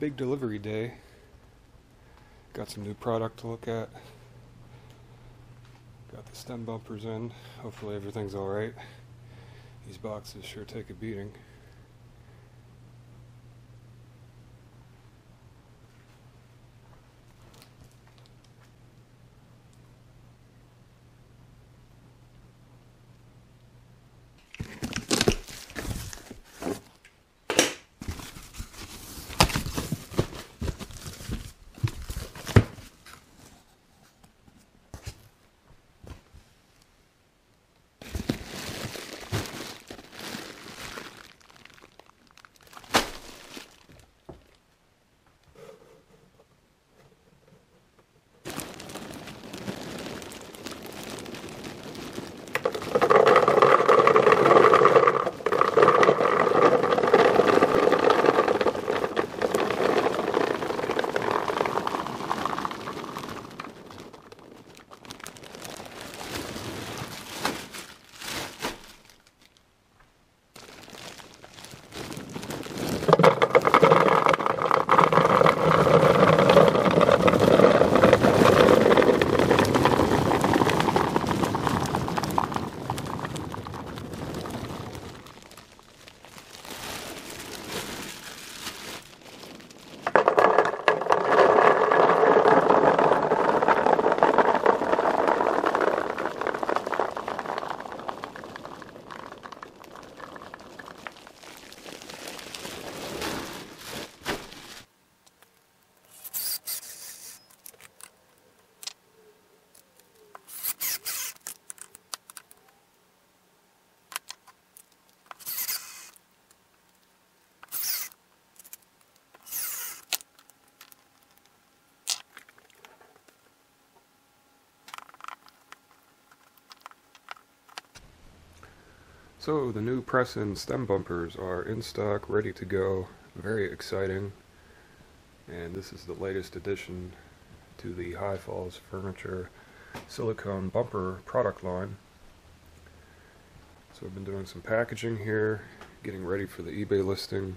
Big delivery day. Got some new product to look at. Got the stem bumpers in. Hopefully everything's alright. These boxes sure take a beating. So the new press-in stem bumpers are in stock, ready to go. Very exciting. And this is the latest addition to the High Falls Furniture silicone bumper product line. So I've been doing some packaging here, getting ready for the eBay listing.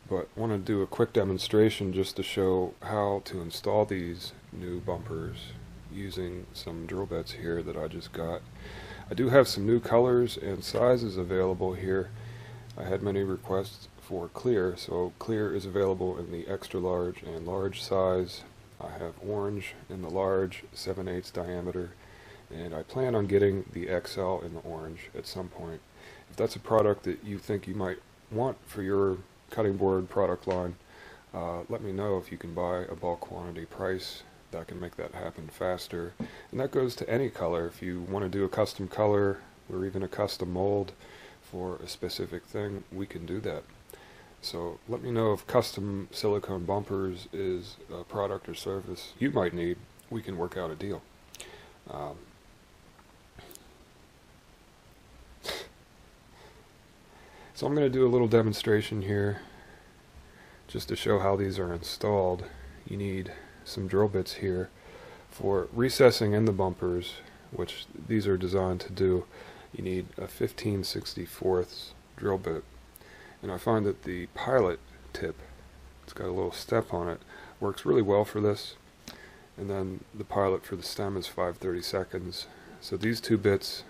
But I want to do a quick demonstration just to show how to install these new bumpers using some drill bits here that I just got. I do have some new colors and sizes available here. I had many requests for clear, so clear is available in the extra large and large size. I have orange in the large, 7/8 diameter, and I plan on getting the XL in the orange at some point. If that's a product that you think you might want for your cutting board product line, let me know if you can buy a bulk quantity price. That can make that happen faster. And that goes to any color. If you want to do a custom color or even a custom mold for a specific thing, we can do that. So let me know if custom silicone bumpers is a product or service you might need. We can work out a deal. So I'm going to do a little demonstration here just to show how these are installed. You need some drill bits here for recessing in the bumpers, which these are designed to do. You need a 15/64 drill bit, and I find that the pilot tip, it's got a little step on it, works really well for this, and then the pilot for the stem is 5/32. So these two bits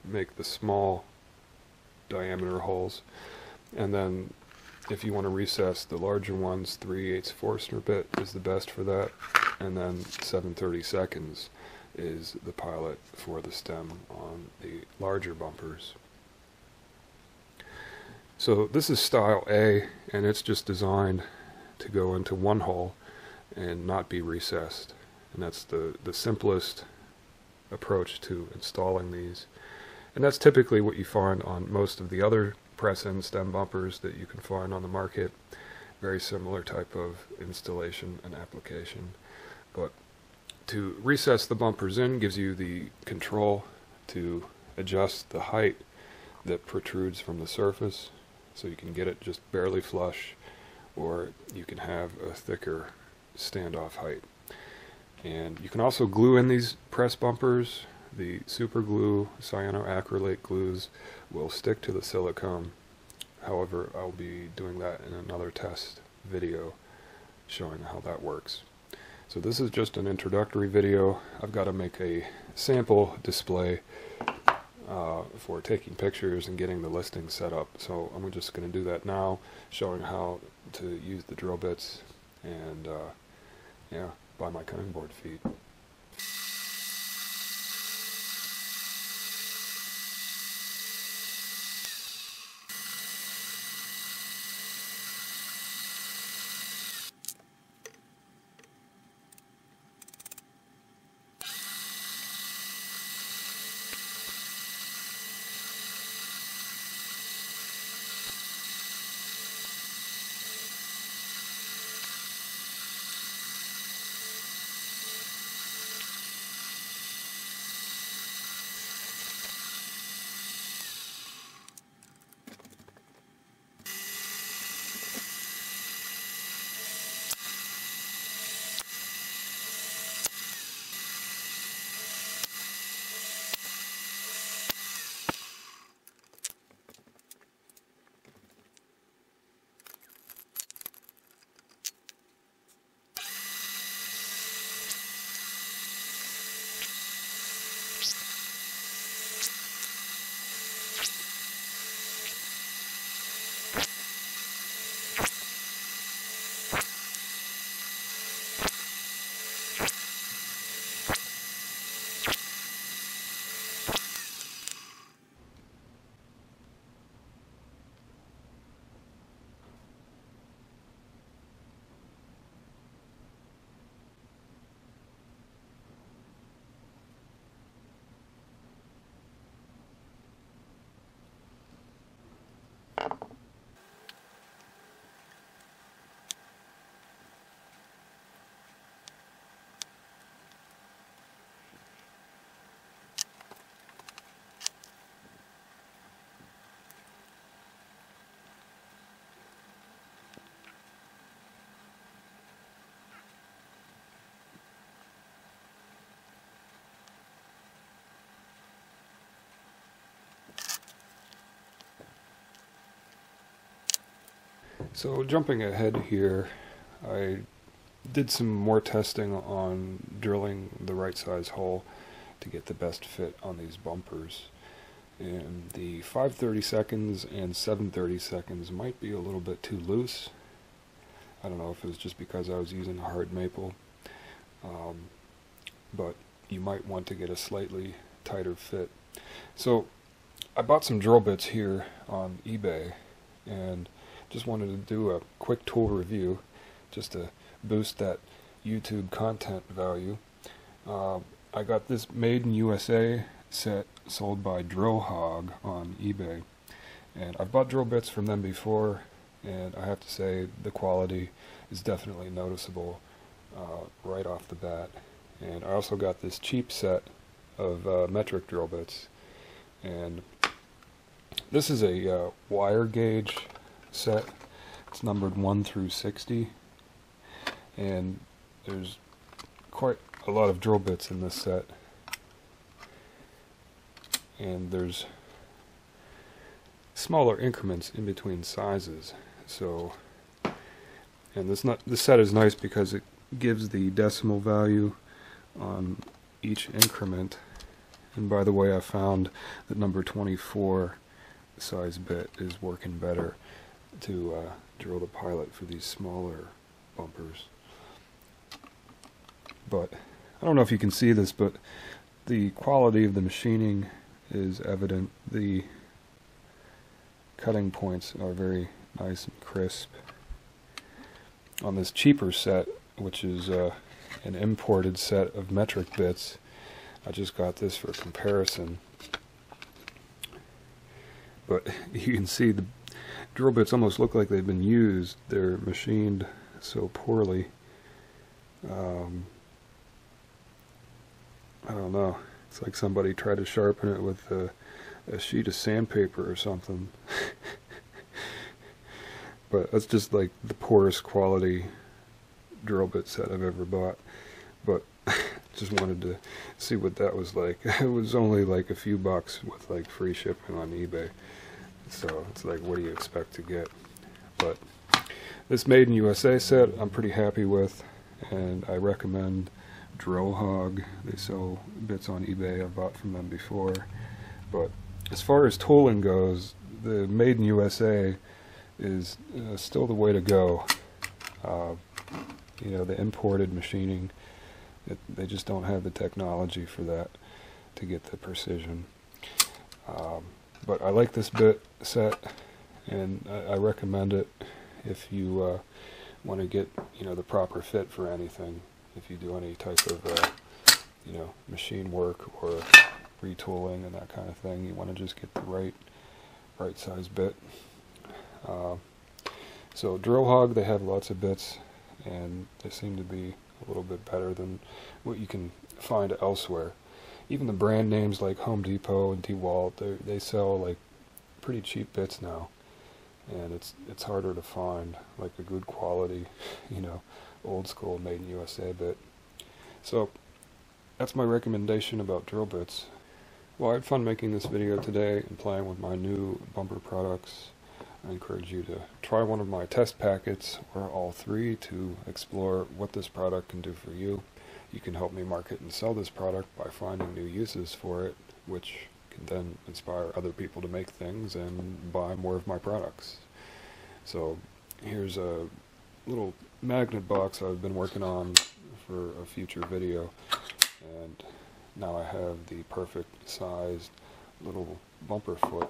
make the small diameter holes, and then if you want to recess the larger ones, 3/8 Forstner bit is the best for that, and then 7/32 is the pilot for the stem on the larger bumpers. So this is style A, and it's just designed to go into one hole and not be recessed, and that's the simplest approach to installing these, and that's typically what you find on most of the other press-in stem bumpers that you can find on the market. Very similar type of installation and application. But to recess the bumpers in gives you the control to adjust the height that protrudes from the surface, so you can get it just barely flush, or you can have a thicker standoff height. And you can also glue in these press bumpers. The super glue, cyanoacrylate glues, will stick to the silicone. However, I'll be doing that in another test video showing how that works. So this is just an introductory video. I've got to make a sample display for taking pictures and getting the listing set up. So I'm just going to do that now, showing how to use the drill bits and yeah, buy my cutting board feet. So jumping ahead here, I did some more testing on drilling the right size hole to get the best fit on these bumpers. And the 5/32 and 7/32 might be a little bit too loose. I don't know if it was just because I was using a hard maple, but you might want to get a slightly tighter fit. So I bought some drill bits here on eBay and just wanted to do a quick tool review just to boost that YouTube content value. I got this Made in USA set sold by Drill Hog on eBay, and I've bought drill bits from them before, and I have to say the quality is definitely noticeable right off the bat. And I also got this cheap set of metric drill bits, and this is a wire gauge set. It's numbered 1 through 60, and there's quite a lot of drill bits in this set, and there's smaller increments in between sizes. So, and this set is nice because it gives the decimal value on each increment. And by the way, I found that number 24 size bit is working better to drill the pilot for these smaller bumpers. But I don't know if you can see this, but the quality of the machining is evident. The cutting points are very nice and crisp. On this cheaper set, which is an imported set of metric bits, I just got this for comparison. But you can see the drill bits almost look like they've been used. They're machined so poorly. I don't know. It's like somebody tried to sharpen it with a sheet of sandpaper or something. But that's just like the poorest quality drill bit set I've ever bought. But just wanted to see what that was like. It was only like a few bucks with like free shipping on eBay. So it's like, what do you expect to get? But This Made in USA set I'm pretty happy with, and I recommend Drill Hog. They sell bits on eBay. I've bought from them before. But as far as tooling goes, the Made in USA is still the way to go. You know, the imported machining, they just don't have the technology for that to get the precision. But I like this bit set, and I recommend it if you want to get, you know, the proper fit for anything. If you do any type of you know, machine work or retooling and that kind of thing, you want to just get the right size bit. So Drill Hog, they have lots of bits, and they seem to be a little bit better than what you can find elsewhere. Even the brand names like Home Depot and DeWalt, they sell like pretty cheap bits now, and it's harder to find like a good quality, you know, old school Made in USA bit. So that's my recommendation about drill bits. Well, I had fun making this video today and playing with my new bumper products. I encourage you to try one of my test packets or all three to explore what this product can do for you. You can help me market and sell this product by finding new uses for it, which can then inspire other people to make things and buy more of my products. So here's a little magnet box I've been working on for a future video, and now I have the perfect sized little bumper foot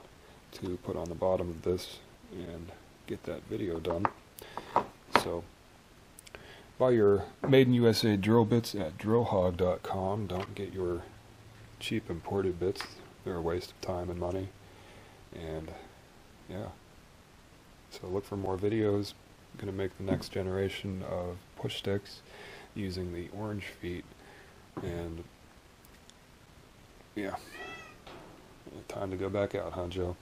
to put on the bottom of this and get that video done. So buy your Made in USA drill bits at drillhog.com. Don't get your cheap imported bits. They're a waste of time and money. And yeah, so look for more videos. I'm going to make the next generation of push sticks using the orange feet. And yeah, time to go back out, huh, Joe?